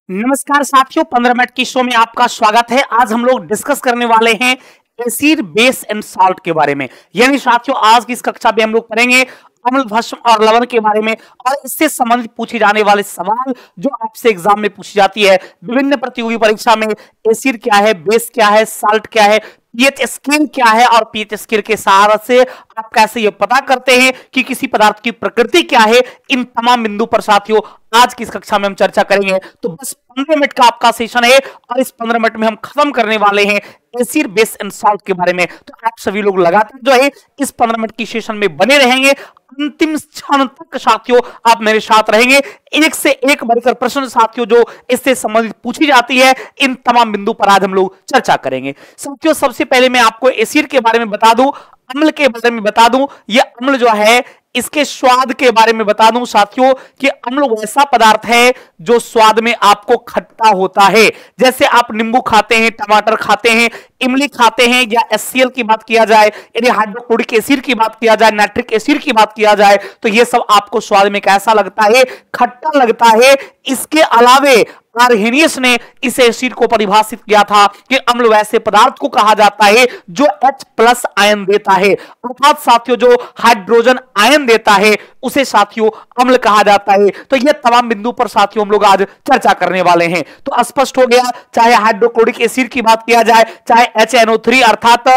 नमस्कार साथियों, 15 मिनट की शो में आपका स्वागत है। आज हम लोग डिस्कस करने वाले हैं एसिड बेस एंड सॉल्ट के बारे में। यानी साथियों, आज की इस कक्षा में हम लोग पढ़ेंगे अम्ल, भस्म और लवण के बारे में और इससे संबंधित पूछे जाने वाले सवाल जो आपसे एग्जाम में पूछी जाती है विभिन्न प्रतियोगी परीक्षा में। एसिड क्या है, बेस क्या है, सॉल्ट क्या है, पीएच स्केल क्या है और पीएच स्केल के सहारा से आप कैसे ये पता करते हैं कि किसी पदार्थ की प्रकृति क्या है। इन तमाम बिंदु पर साथियों आज की इस कक्षा में हम चर्चा करेंगे। तो बस 15 मिनट का आपका सेशन है और इस 15 मिनट में हम खत्म करने वाले हैं एसिड, बेस एंड सॉल्ट के बारे में। तो आप सभी लोग लगातार जो है इस 15 मिनट की सेशन में बने रहेंगे, अंतिम क्षण तक साथियों आप मेरे साथ रहेंगे। एक से एक बढ़कर प्रश्न साथियों जो इससे संबंधित पूछी जाती है, इन तमाम बिंदु पर आज हम लोग चर्चा करेंगे। साथियों, सबसे पहले मैं आपको एसिड के बारे में बता दूं, अम्ल के बारे में बता दूं। यह अम्ल जो है इसके स्वाद के बारे में बता दूं साथियों कि अम्ल वैसा पदार्थ है जो स्वाद में आपको खट्टा होता है। जैसे आप नींबू खाते हैं, टमाटर खाते हैं, इमली खाते हैं, या HCl की बात किया जाए, यानी हाइड्रोक्लोरिक एसिड की बात किया जाए, नाइट्रिक एसिड की बात किया जाए, तो ये सब आपको स्वाद में कैसा लगता है? खट्टा लगता है। इसके अलावे आर्हेनियस ने इस एसिड को परिभाषित किया था कि अम्ल वैसे पदार्थ को कहा जाता है जो H+ आयन देता है, अर्थात साथियों जो हाइड्रोजन आयन देता है उसे साथियों अम्ल कहा जाता है। तो ये तमाम बिंदु पर साथियों हम लोग आज चर्चा करने वाले हैं। तो स्पष्ट हो गया, चाहे हाइड्रोक्लोरिक एसिड की बात किया जाए, चाहे HNO3 अर्थात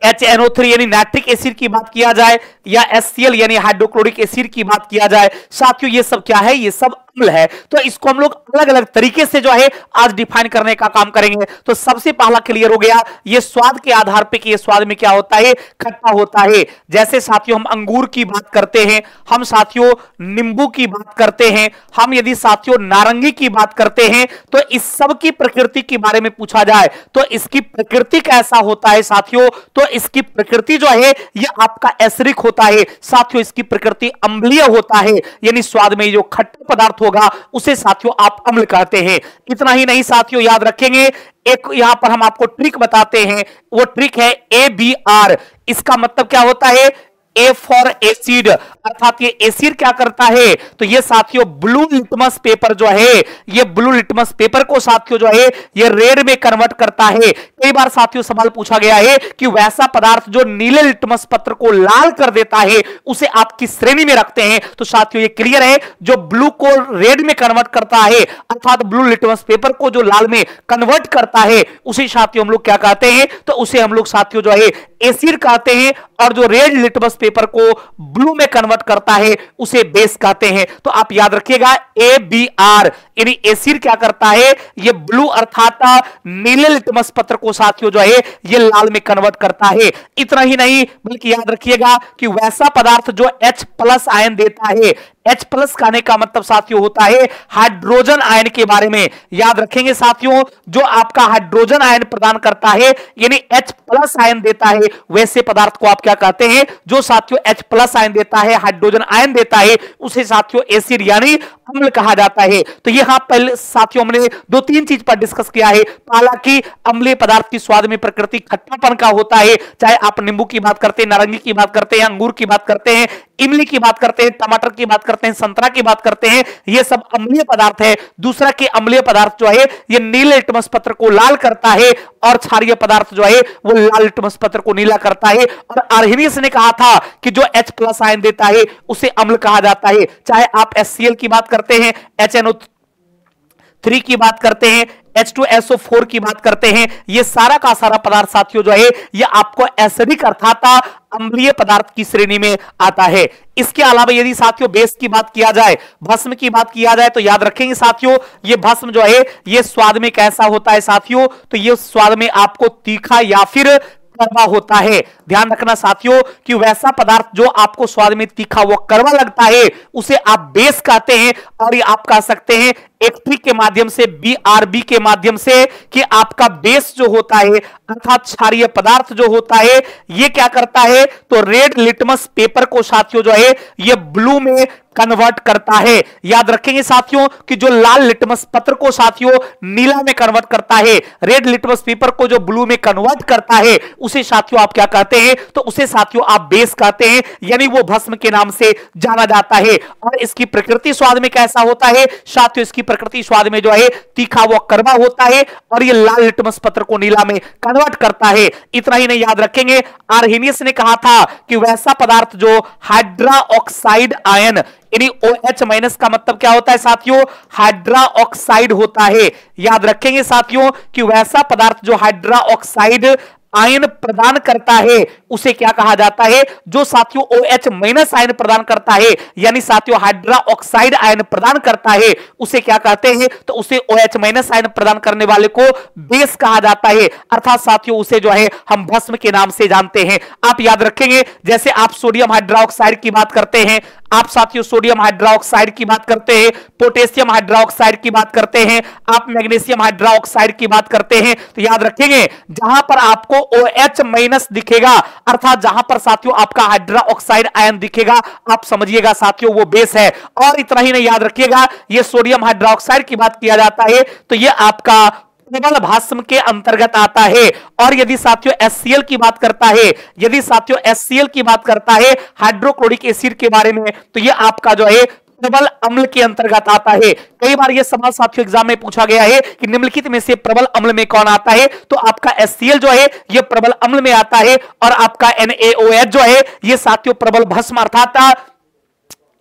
HNO3 यानी नाइट्रिक एसिड की बात किया जाए, या HCl यानी हाइड्रोक्लोरिक एसिड की बात किया जाए, साथियों ये सब क्या है? ये सब अम्ल है। तो इसको हम लोग अलग अलग तरीके से जो है आज डिफाइन करने का काम करेंगे। तो सबसे पहला क्लियर हो गया ये स्वाद के आधार पे कि ये स्वाद में क्या होता है? खट्टा होता है। जैसे साथियों हम अंगूर की बात करते हैं, हम साथियों नींबू की बात करते हैं, हम यदि साथियों नारंगी की बात करते हैं, तो इस सब की प्रकृति के बारे में पूछा जाए तो इसकी प्रकृति कैसा होता है साथियों? तो इसकी प्रकृति जो है ये आपका एसिडिक होता है साथियों। इसकी प्रकृति अम्लीय होता है, यानी स्वाद में जो खट्टा पदार्थ होगा उसे साथियों आप अम्ल कहते हैं। इतना ही नहीं साथियों, याद रखेंगे एक यहां पर हम आपको ट्रिक बताते हैं, वो ट्रिक है ABR। इसका मतलब क्या होता है? A फॉर एसिड, अर्थात ये एसिड क्या करता है? तो ये साथियों ब्लू लिटमस पेपर जो है, ये ब्लू लिटमस पेपर को साथियों जो है ये रेड में कन्वर्ट करता है। कई बार साथियों सवाल पूछा गया है कि वैसा पदार्थ जो नीले लिटमस पत्र को लाल कर देता है उसे आप किस श्रेणी में रखते हैं? तो साथियों ये क्लियर है, जो ब्लू को रेड में कन्वर्ट करता है अर्थात ब्लू लिटमस पेपर को जो लाल में कन्वर्ट करता है उसे साथियों हम लोग क्या कहते हैं? तो उसे हम लोग साथियों जो है एसिड कहते हैं, और जो रेड लिटमस पेपर को ब्लू में कन्वर्ट करता है उसे बेस कहते हैं। तो आप याद रखिएगा ABR, यानी एसिड क्या करता है? ये ब्लू अर्थात नीले लिटमस पत्र को साथियों जो है ये लाल में कन्वर्ट करता है। इतना ही नहीं बल्कि याद रखिएगा कि वैसा पदार्थ जो H+ आयन देता है, H+ कहने का मतलब साथियों होता है हाइड्रोजन आयन के बारे में। याद रखेंगे साथियों, जो आपका हाइड्रोजन आयन प्रदान करता है यानी H+ आयन देता है, वैसे पदार्थ को आप क्या कहते हैं? जो साथियों H+ आयन देता है, हाइड्रोजन आयन देता है, उसे साथियों एसिड यानी अम्ल कहा जाता है। तो यहां पहले साथियों हमने 2-3 चीज पर डिस्कस किया है। पहला कि अम्लीय पदार्थ की स्वाद में प्रकृति खट्टापन का होता है, चाहे आप नींबू की बात करते हैं, नारंगी की बात करते हैं, अंगूर की बात करते हैं, इमली की बात करते हैं, टमाटर की बात करते हैं, संतरा की बात करते हैं, ये सब अम्लीय पदार्थ है। दूसरा कि अम्लीय पदार्थ जो है ये नीले लिटमस पत्र को लाल करता है, और क्षारीय पदार्थ जो है वो लाल लिटमस पत्र को नीला करता है। और आर्हेनियस ने कहा था कि जो H+ आयन देता है उसे अम्ल कहा जाता है। चाहे आप HCl की बात करते हैं, HNO3 की बात करते हैं, H2SO4 की बात करते हैं, ये सारा का सारा पदार्थ साथियों जो है ये आपको एसिडिक अर्थात अम्लीय पदार्थ की श्रेणी में आता है। इसके अलावा यदि साथियों बेस की बात किया जाए, भस्म की बात किया जाए, तो याद रखेंगे साथियों ये भस्म जो है ये स्वाद में कैसा होता है साथियों? तो ये स्वाद में आपको तीखा या फिर कड़वा होता है। ध्यान रखना साथियों कि वैसा पदार्थ जो आपको स्वाद में तीखा वो कड़वा लगता है उसे आप बेस कहते हैं। और ये आप कह सकते हैं एक ट्रिक के माध्यम से, BRB के माध्यम से, कि आपका बेस जो होता है अर्थात क्षारीय पदार्थ जो होता है ये क्या करता है? तो रेड लिटमस पेपर को साथियों जो है ये ब्लू में कन्वर्ट करता है। याद रखेंगे साथियों कि जो लाल लिटमस पत्र को साथियों नीला में कन्वर्ट करता है, रेड लिटमस पेपर को जो ब्लू में कन्वर्ट करता है, उसे साथियों आप क्या कहते हैं? तो उसे साथियों आप बेस कहते हैं, यानी वो भस्म के नाम से जाना जाता है। और इसकी प्रकृति स्वाद में कैसा होता है साथियों? इसकी प्रकृति स्वाद में जो है तीखा व कड़वा होता है और ये लाल लिटमस पत्र को नीला में कन्वर्ट करता है। इतना ही नहीं, याद रखेंगे आर्हेनियस ने कहा था कि वैसा पदार्थ जो हाइड्रोक्साइड आयन यानी OH- का मतलब क्या होता है साथियों? हाइड्रोक्साइड होता है। याद रखेंगे साथियों कि वैसा पदार्थ जो हाइड्रोक्साइड आयन प्रदान करता है उसे क्या कहा जाता है? जो साथियों OH- आयन प्रदान करता है, यानी साथियों हाइड्रोक्साइड आयन प्रदान करता है, उसे क्या कहते हैं? तो उसे OH- आयन प्रदान करने वाले को बेस कहा जाता है। अर्थात साथियों उसे जो है हम भस्म के नाम से जानते हैं। आप याद रखेंगे, जैसे आप सोडियम हाइड्रोक्साइड की बात करते हैं, आप साथियों सोडियम हाइड्रोक्साइड की बात करते हैं, पोटेशियम हाइड्रोक्साइड की बात करते हैं, आप मैग्नीशियम हाइड्रोक्साइड की बात करते हैं, तो याद रखेंगे जहां पर आपको OH- दिखेगा, अर्थात जहां पर साथियों आपका हाइड्रोक्साइड आयन दिखेगा, आप समझिएगा साथियों वो बेस है। और इतना ही नहीं, याद रखिएगा ये सोडियम हाइड्रोक्साइड की बात किया जाता है तो ये आपका प्रबल भस्म के अंतर्गत आता है। और यदि साथियों HCl की बात करता है, यदि साथियों HCl की बात करता है हाइड्रोक्लोरिक एसिड के बारे में, तो ये आपका जो है प्रबल अम्ल के अंतर्गत आता है। कई बार यह सवाल साथियों एग्जाम में पूछा गया है कि निम्नलिखित में से प्रबल अम्ल में कौन आता है? तो आपका HCl जो है यह प्रबल अम्ल में आता है और आपका NaOH जो है यह साथियों प्रबल भस्म अर्थात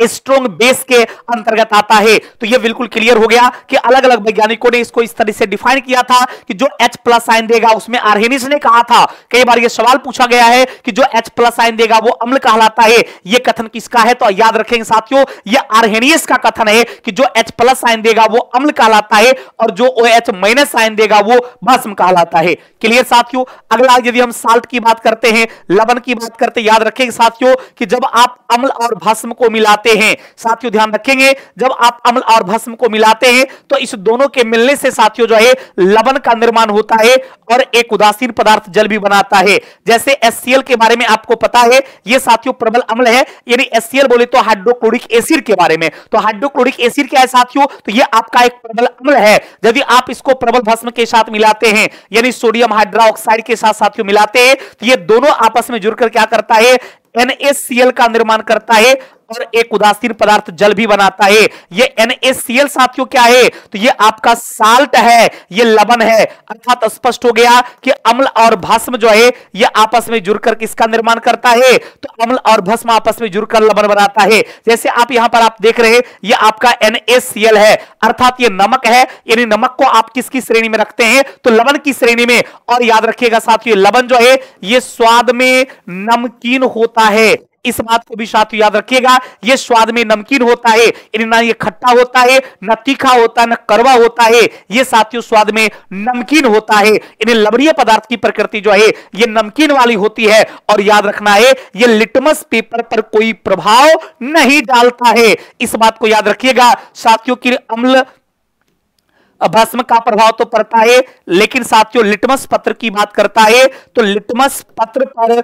स्ट्रॉन्ग बेस के अंतर्गत आता है। तो यह बिल्कुल क्लियर हो गया कि अलग अलग वैज्ञानिकों ने इसको इस तरह से डिफाइन किया था कि जो H+ आयन देगा, उसमें आर्हेनियस ने कहा था, कई बार यह सवाल पूछा गया है कि जो H+ आयन देगा वो अम्ल कहलाता है। यह कथन किसका है? तो याद रखेंगे साथियों यह आर्हेनियस का कथन है कि जो H+ आयन देगा वो अम्ल कहलाता है और जो OH- आयन देगा वो भस्म कहलाता है। क्लियर साथियों। अगला यदि हम साल्ट की बात करते हैं, लवण की बात करते हैं, याद रखेंगे साथियों कि जब आप अम्ल और भस्म को मिलाते हैं, साथियों ध्यान रखेंगे जब आप अम्ल और भस्म को मिलाते हैं तो इस दोनों के मिलने से साथियों जो है लवण का निर्माण होता है और एक उदासीन पदार्थ जल भी बनाता है। जैसे HCl के बारे में आपको पता है यह साथियों प्रबल अम्ल है, यानी HCl बोले तो हाइड्रोक्लोरिक एसिड के बारे में। तो हाइड्रोक्लोरिक एसिड क्या है साथियों? तो यह आपका एक प्रबल अम्ल है। यदि आप इसको प्रबल भस्म के साथ मिलाते हैं, यानी सोडियम हाइड्रोक्साइड के साथ साथियों मिलाते हैं, तो ये दोनों आपस में जुड़कर क्या करता है? NaCl का निर्माण करता है और एक उदासीन पदार्थ जल भी बनाता है। ये NaCl साथियों क्या है? तो ये आपका साल्ट है, ये लवण है। अर्थात स्पष्ट हो गया कि अम्ल और भस्म जो है ये आपस में जुड़कर किसका निर्माण करता है? तो अम्ल और भस्म आपस में जुड़कर लवण बनाता है। जैसे आप यहां पर आप देख रहे हैं ये आपका NaCl है, अर्थात ये नमक है, यानी नमक को आप किसकी श्रेणी में रखते हैं? तो लवण की श्रेणी में। और याद रखिएगा साथियों लवण जो है ये स्वाद में नमकीन होता है। इस बात को भी साथियों याद रखिएगा, यह स्वाद में नमकीन होता है, यानी ना ये खट्टा होता है, ना तीखा होता है, ना कड़वा होता है, ये साथियों स्वाद में नमकीन होता है। यानी लवणीय पदार्थ की प्रकृति जो है ये नमकीन वाली होती है। और याद रखना है ये लिटमस पेपर पर कोई प्रभाव नहीं डालता है। इस बात को याद रखिएगा साथियों कि अम्ल भस्म का प्रभाव तो पड़ता है, लेकिन साथियों लिटमस पत्र की बात करता है तो लिटमस पत्र पर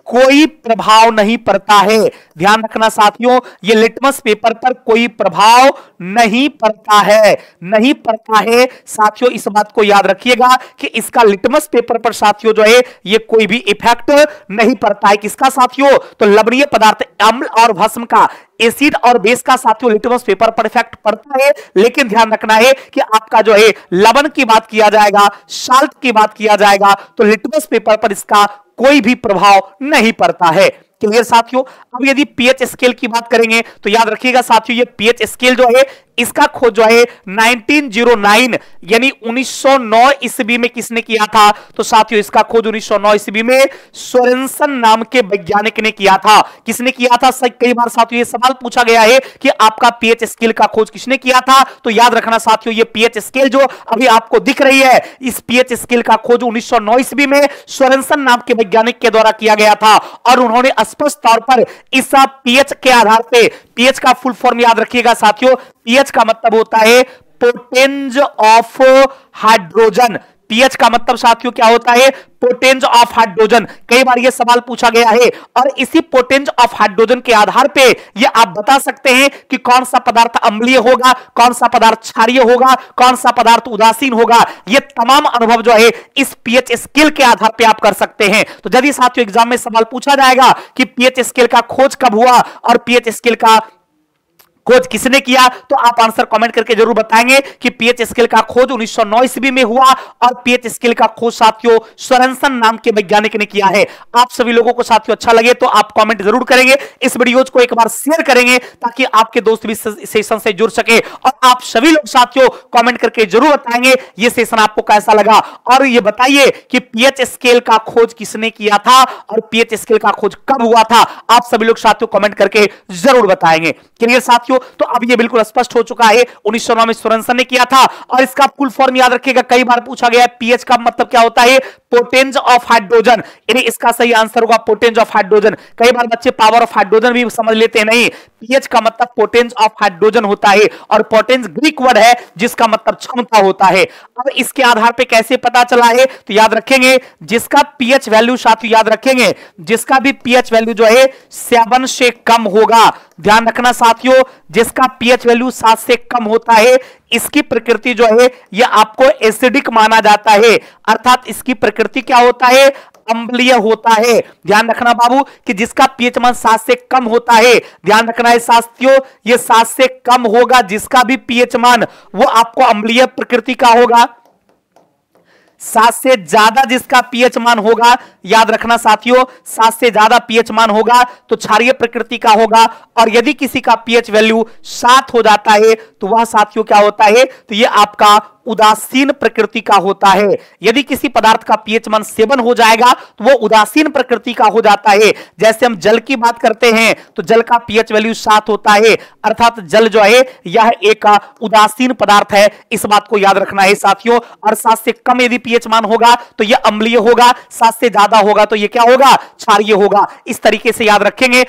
कोई प्रभाव नहीं पड़ता है। ध्यान रखना साथियों ये लिटमस पेपर पर कोई प्रभाव नहीं पड़ता है, नहीं पड़ता है साथियों। इस बात को याद रखिएगा कि इसका लिटमस पेपर पर साथियों जो है ये कोई भी इफेक्ट नहीं पड़ता है। किसका साथियों? तो लवणीय पदार्थ अम्ल और भस्म का, एसिड और बेस का साथियों लिटमस पेपर पर इफेक्ट पड़ता है। लेकिन ध्यान रखना है कि आपका जो है लवण की बात किया जाएगा, साल्ट की बात किया जाएगा तो लिटमस पेपर पर इसका कोई भी प्रभाव नहीं पड़ता है। क्लियर साथियों। अब यदि पीएच स्केल की बात करेंगे तो याद रखिएगा साथियों ये पीएच स्केल जो है इसका खोज जो है 1909 यानी 1909 ईस्वी में किसने किया था? तो साथियों इसका खोज 1909 ईस्वी में सोरेनसन नाम के वैज्ञानिक ने किया था। किसने किया था? कई बार साथियों ये सवाल पूछा गया है कि आपका पीएच स्केल का खोज किसने किया था? तो याद रखना साथियों ये पीएच स्केल जो अभी आपको दिख रही है, इस पीएच स्केल का खोज 1909 ईस्वी में सोरेनसन नाम के वैज्ञानिक के द्वारा किया गया था। और उन्होंने स्पष्ट तौर पर इस पीएच के आधार पे, पीएच का फुल फॉर्म याद रखिएगा साथियों, पीएच का मतलब होता है पोटेंज ऑफ हाइड्रोजन। पीएच का मतलब साथियों क्या होता है? पोटेंज ऑफ हाइड्रोजन। कई बार यह सवाल पूछा गया है और इसी पोटेंज ऑफ हाइड्रोजन के आधार पे ये आप बता सकते हैं कि कौन सा पदार्थ अम्लीय होगा, कौन सा पदार्थ क्षारीय होगा, कौन सा पदार्थ उदासीन होगा। ये तमाम अनुभव जो है इस पीएच स्केल के आधार पे आप कर सकते हैं। तो यदि साथियों एग्जाम में सवाल पूछा जाएगा कि पीएच स्केल का खोज कब हुआ और पीएच स्केल का खोज किसने किया, तो आप आंसर कमेंट करके जरूर बताएंगे कि पीएच स्केल का खोज 1909 ईस्वी में हुआ और पीएच स्केल का खोज साथियों सोरेनसन नाम के वैज्ञानिक ने किया है। आप सभी लोगों को साथियों अच्छा लगे तो आप कमेंट जरूर करेंगे, इस वीडियो को एक बार शेयर करेंगे ताकि आपके दोस्त भी सेशन से जुड़ सके। और आप सभी लोग साथियों कमेंट करके जरूर बताएंगे ये सेशन आपको कैसा लगा और ये बताइए कि पीएच स्केल का खोज किसने किया था और पीएच स्केल का खोज कब हुआ था। आप सभी लोग साथियों कमेंट करके जरूर बताएंगे। क्लियर साथियों? तो अब ये बिल्कुल स्पष्ट हो चुका है 1909 में सोरेनसन ने किया था। और इसका फुल फॉर्म याद रखिएगा, कई बार पूछा गया है पीएच का मतलब क्या होता है? पोटेंज ऑफ हाइड्रोजन। यानी इसका सही आंसर होगा पोटेंज ऑफ हाइड्रोजन। कई बार बच्चे पावर ऑफ हाइड्रोजन भी समझ लेते हैं, नहीं, पीएच का मतलब पोटेंज ऑफ हाइड्रोजन होता है और पोटेंज ग्रीक वर्ड है जिसका मतलब क्षमता होता है। अब इसके आधार पे कैसे पता चला है? तो याद रखेंगे जिसका पीएच वैल्यू साथियों याद रखेंगे जिसका भी पीएच वैल्यू जो है 7 से कम होगा। ध्यान रखना साथियों, जिसका पीएच वैल्यू 7 से कम होता है इसकी प्रकृति जो है यह आपको एसिडिक माना जाता है, अर्थात इसकी प्रकृति क्या होता है? अम्लीय होता है। ध्यान रखना बाबू कि जिसका पीएच मान 7 से कम होता है, ध्यान रखना है साथियों, यह 7 से कम होगा जिसका भी पीएच मान वो आपको अम्लीय प्रकृति का होगा। 7 से ज्यादा जिसका पीएच मान होगा, याद रखना साथियों 7 से ज्यादा पीएच मान होगा तो क्षारीय प्रकृति का होगा। और यदि किसी का पीएच वैल्यू 7 हो जाता है तो वह साथियों क्या होता है? तो यह आपका उदासीन प्रकृति का होता है। यदि किसी पदार्थ का पीएच मान 7 हो जाएगा तो वो उदासीन प्रकृति का हो जाता है। जैसे हम जल की बात करते हैं तो जल का पीएच वैल्यू 7 होता है, अर्थात जल जो है यह एक उदासीन पदार्थ है। इस बात को याद रखना है साथियों। और 7 से कम यदि पीएच मान होगा तो यह अम्लीय होगा, 7 से ज्यादा होगा तो यह क्या होगा? क्षारीय होगा। इस तरीके से याद रखेंगे।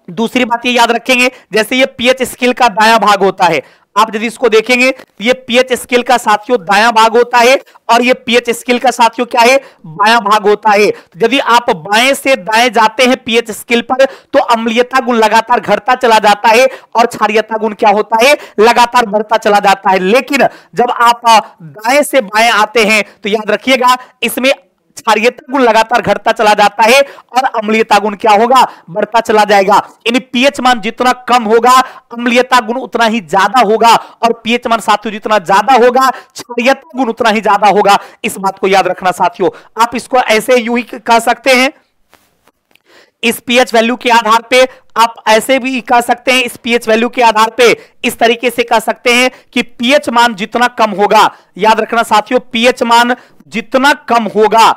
दूसरी बात ये याद रखेंगे, जैसे ये पीएच स्केल का दायां भाग होता है, आप यदि इसको देखेंगे ये पीएच स्केल का साथियों दायां भाग होता है और ये पीएच स्केल का साथियों क्या है? बायां भाग होता है। यदि आप बाएं से दाएं जाते हैं पीएच स्केल पर तो अम्लीयता गुण लगातार घटता चला जाता है और क्षारीयता गुण क्या होता है? लगातार बढ़ता चला जाता है। लेकिन जब आप दाएं से बाएं आते हैं तो याद रखिएगा इसमें क्षारीयता गुण लगातार घटता चला जाता है और अम्लीयता गुण क्या होगा? बढ़ता चला जाएगा। यानी पीएच मान जितना कम होगा अम्लीयता गुण उतना ही ज्यादा होगा और पीएच मान साथियों जितना ज्यादा होगा क्षारीयता गुण उतना ही ज्यादा होगा। इस बात को याद रखना साथियों। आप इसको ऐसे यूं ही कह सकते हैं, इस पीएच वैल्यू के आधार पे आप ऐसे भी कह सकते हैं, इस पीएच वैल्यू के आधार पे इस तरीके से कह सकते हैं कि पीएच मान जितना कम होगा, याद रखना साथियों पीएच मान जितना कम होगा,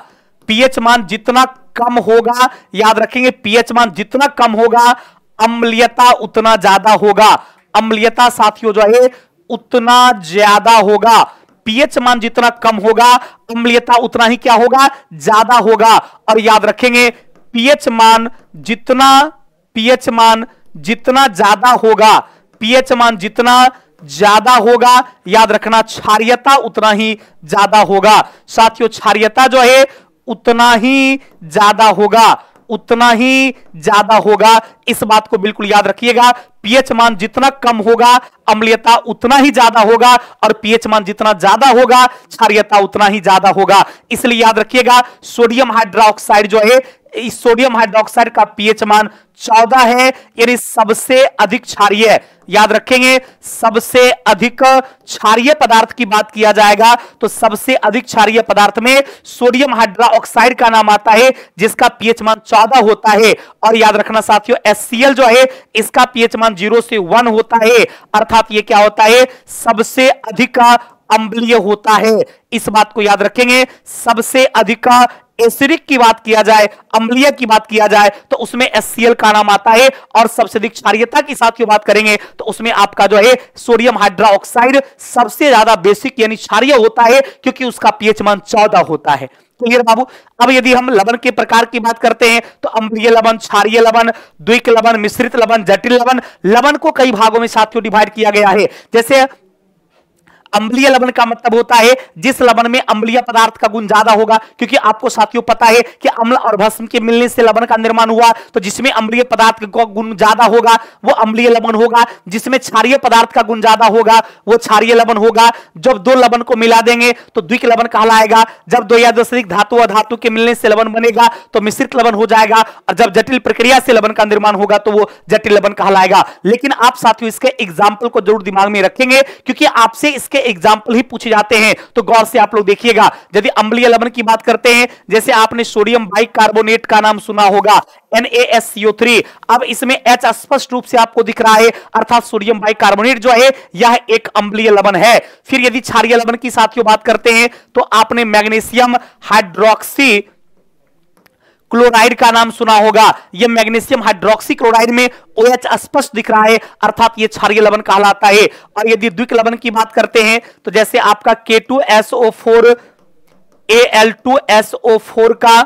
पीएच मान जितना कम होगा, याद रखेंगे पीएच मान जितना कम होगा अम्लीयता उतना ज्यादा होगा। अम्लीयता साथियों जो है उतना ज्यादा होगा। पीएच मान जितना कम होगा अम्लीयता उतना ही क्या होगा? ज्यादा होगा। और याद रखेंगे पीएच मान जितना ज्यादा होगा, पीएच मान जितना ज्यादा होगा, याद रखना क्षारीयता उतना ही ज्यादा होगा। साथियों क्षारीयता जो है उतना ही ज्यादा होगा, उतना ही ज्यादा होगा। इस बात को बिल्कुल याद रखिएगा। पीएच मान जितना कम होगा अम्लीयता उतना ही ज्यादा होगा और पीएच मान जितना ज्यादा होगा क्षारीयता उतना ही ज्यादा होगा। इसलिए याद रखिएगा सोडियम हाइड्रोक्साइड जो है, इस सोडियम हाइड्रोक्साइड का पीएच मान 14 है, यानी सबसे अधिक क्षारीय। याद रखेंगे सबसे अधिक क्षारीय पदार्थ की बात किया जाएगा तो सबसे अधिक क्षारीय पदार्थ में सोडियम हाइड्रोक्साइड का नाम आता है जिसका पीएच मान 14 होता है। और याद रखना साथियों HCl जो है इसका पीएच मान 0 से 1 होता है, अर्थात ये क्या होता है? सबसे अधिक अम्लीय होता है। इस बात को याद रखेंगे। सबसे अधिक एसिडिक की बात किया जाए, अम्लीय की बात किया जाए तो उसमें HCl का नाम आता है। और सबसे अधिक क्षारीयता की साथियों बात करेंगे तो उसमें आपका जो है सोडियम हाइड्रोक्साइड सबसे ज्यादा बेसिक यानी क्षारीय होता है क्योंकि उसका पीएच मान 14 होता है। क्लियर बाबू? अब यदि हम लवण के प्रकार की बात करते हैं तो अम्लीय लवण, क्षारीय लवण, द्विक लवण, मिश्रित लवण, जटिल लवण। लवण को कई भागों में साथियों डिवाइड किया गया है। जैसे अम्लीय लवण का मतलब होता है जिस लवण में अम्लीय पदार्थ का गुण ज्यादा होगा, क्योंकि आपको साथियों पता है कि अम्ल और भस्म के मिलने से लवण का निर्माण हुआ, तो जिसमें अम्लीय पदार्थ का गुण ज्यादा होगा वो अम्लीय लवण होगा, जिसमें क्षारीय पदार्थ का गुण ज्यादा होगा वो क्षारीय लवण होगा। जब दो लवण को मिला देंगे तो द्विक लवण कहलाएगा। जब दो या दो से अधिक धातु और धातु के मिलने से लवण बनेगा तो मिश्रित लवण हो जाएगा, और जब जटिल प्रक्रिया से लवण का निर्माण होगा तो वो जटिल लवण कहलाएगा। लेकिन आप साथियों इसके एग्जाम्पल को जरूर दिमाग में रखेंगे, क्योंकि आपसे इसके एग्जाम्पल ही पूछे जाते हैं, तो गौर से आप लोग देखिएगा। यदि अम्लीय लवण की बात करते हैं, जैसे आपने सोडियम बाइकार्बोनेट का नाम सुना होगा, NaSCO3। अब इसमें H स्पष्ट रूप से आपको दिख रहा है, अर्थात सोडियम बाइकार्बोनेट जो है यह एक अम्लीय लवण है। फिर यदि क्षारीय लवण की साथियों बात करते हैं तो आपने मैग्नीशियम हाइड्रोक्सी क्लोराइड का नाम सुना होगा। यह मैग्नीशियम हाइड्रोक्सी क्लोराइड में OH स्पष्ट दिख रहा है, अर्थात यह क्षारीय लवण कहलाता है। और यदि द्विक लवण की बात करते हैं तो जैसे आपका K2SO4 Al2SO4 का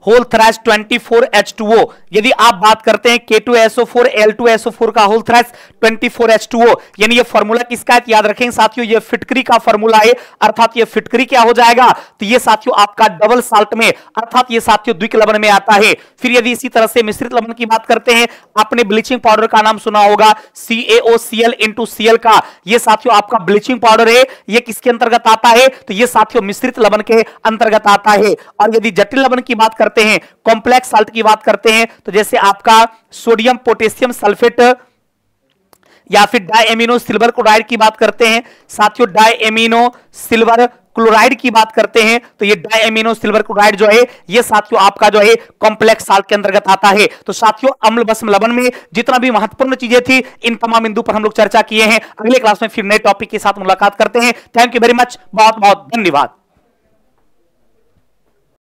होल थ्राइस 24H2O। यदि आप बात करते हैं K2SO4 Al2SO4 का होल थ्राइस 24H2O, यानी ये फार्मूला किसका है याद रखेंगे साथियों, ये फिटकरी का फार्मूला है, अर्थात ये फिटकरी क्या हो जाएगा, तो ये साथियों आपका डबल साल्ट में, अर्थात ये साथियों द्विक लवण में आता है। फिर यदि इसी तरह से मिश्रित लवण की बात करते हैं, आपने ब्लीचिंग पाउडर का नाम सुना होगा, CaOCl का, ये साथियों आपका ब्लीचिंग पाउडर है, ये किसके अंतर्गत आता है, तो ये साथियों मिश्रित लवण के अंतर्गत आता है। और यदि जटिल लवण की बात करते हैं, कॉम्प्लेक्स साल्ट की बात करते हैं, तो जैसे आपका सोडियम पोटेशियम सल्फेट या फिर डाइएमिनो सिल्वर क्लोराइड की बात करते हैं, साथियों डाइएमिनो सिल्वर क्लोराइड की बात करते हैं, तो ये डाइएमिनो सिल्वर क्लोराइड जो है ये साथियों आपका जो है कॉम्प्लेक्स साल्ट के अंतर्गत आता है। तो साथियों अम्ल भस्म लवण में जितना भी महत्वपूर्ण चीजें थी इन तमाम बिंदु पर हम लोग चर्चा किए हैं। अगले क्लास में फिर नए टॉपिक के साथ मुलाकात करते हैं। थैंक यू वेरी मच, बहुत बहुत धन्यवाद।